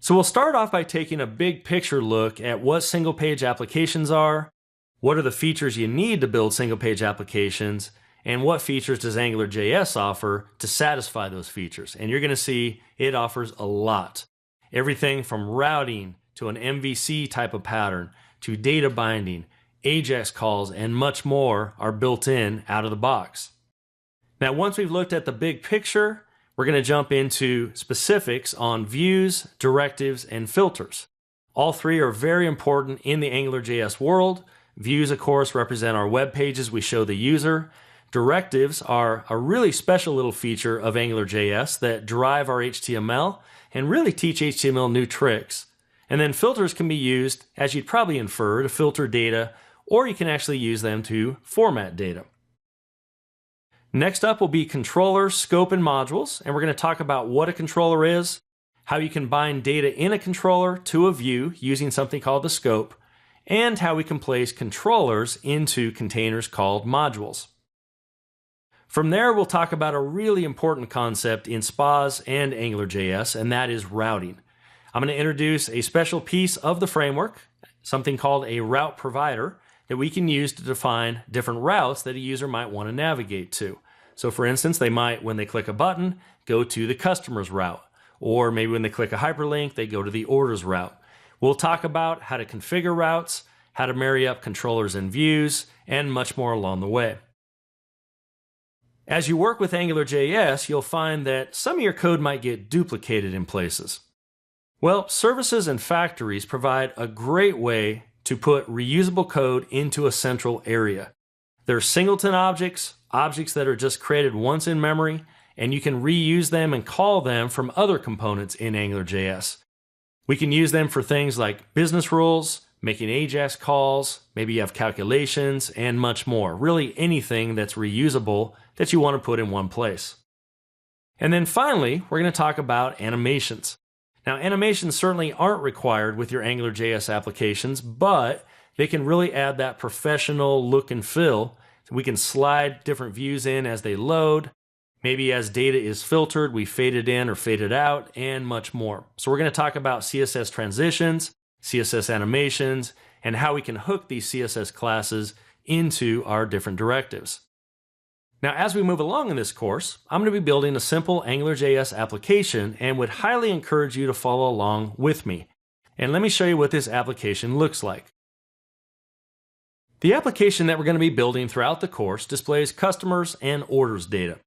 So we'll start off by taking a big picture look at what single page applications are, what are the features you need to build single page applications, and what features does AngularJS offer to satisfy those features. And you're going to see it offers a lot. Everything from routing to an MVC type of pattern to data binding, AJAX calls, and much more are built in out of the box. Now, once we've looked at the big picture, we're going to jump into specifics on views, directives, and filters. All three are very important in the AngularJS world. Views, of course, represent our web pages we show the user. Directives are a really special little feature of AngularJS that drive our HTML and really teach HTML new tricks. And then filters can be used, as you'd probably infer, to filter data, or you can actually use them to format data. Next up will be controllers, scope, and modules, and we're going to talk about what a controller is, how you can bind data in a controller to a view using something called the scope, and how we can place controllers into containers called modules. From there, we'll talk about a really important concept in SPAs and AngularJS, and that is routing. I'm going to introduce a special piece of the framework, something called a route provider, that we can use to define different routes that a user might want to navigate to. So for instance, they might, when they click a button, go to the customer's route, or maybe when they click a hyperlink, they go to the orders route. We'll talk about how to configure routes, how to marry up controllers and views, and much more along the way. As you work with AngularJS, you'll find that some of your code might get duplicated in places. Well, services and factories provide a great way to put reusable code into a central area. They're singleton objects, objects that are just created once in memory, and you can reuse them and call them from other components in AngularJS. We can use them for things like business rules, making AJAX calls, maybe you have calculations, and much more. Really anything that's reusable that you want to put in one place. And then finally, we're going to talk about animations. Now, animations certainly aren't required with your AngularJS applications, but they can really add that professional look and feel. We can slide different views in as they load. Maybe as data is filtered, we fade it in or fade it out, and much more. So we're going to talk about CSS transitions, CSS animations, and how we can hook these CSS classes into our different directives. Now, as we move along in this course, I'm going to be building a simple AngularJS application and would highly encourage you to follow along with me. And let me show you what this application looks like. The application that we're going to be building throughout the course displays customers and orders data.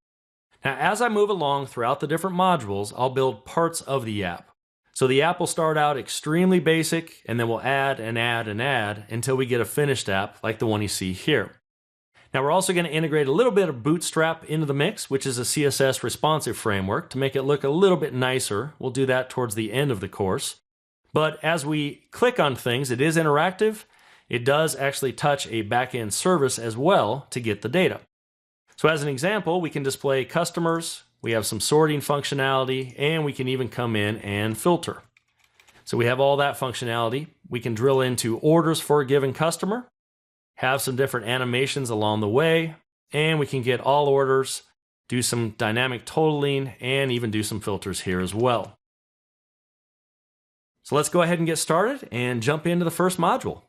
Now, as I move along throughout the different modules, I'll build parts of the app. So the app will start out extremely basic, and then we'll add and add and add until we get a finished app like the one you see here. Now we're also going to integrate a little bit of Bootstrap into the mix, which is a CSS responsive framework, to make it look a little bit nicer. We'll do that towards the end of the course. But as we click on things, it is interactive. It does actually touch a backend service as well to get the data. So as an example, we can display customers, we have some sorting functionality, and we can even come in and filter. So we have all that functionality. We can drill into orders for a given customer, have some different animations along the way, and we can get all orders, do some dynamic totaling, and even do some filters here as well. So let's go ahead and get started and jump into the first module.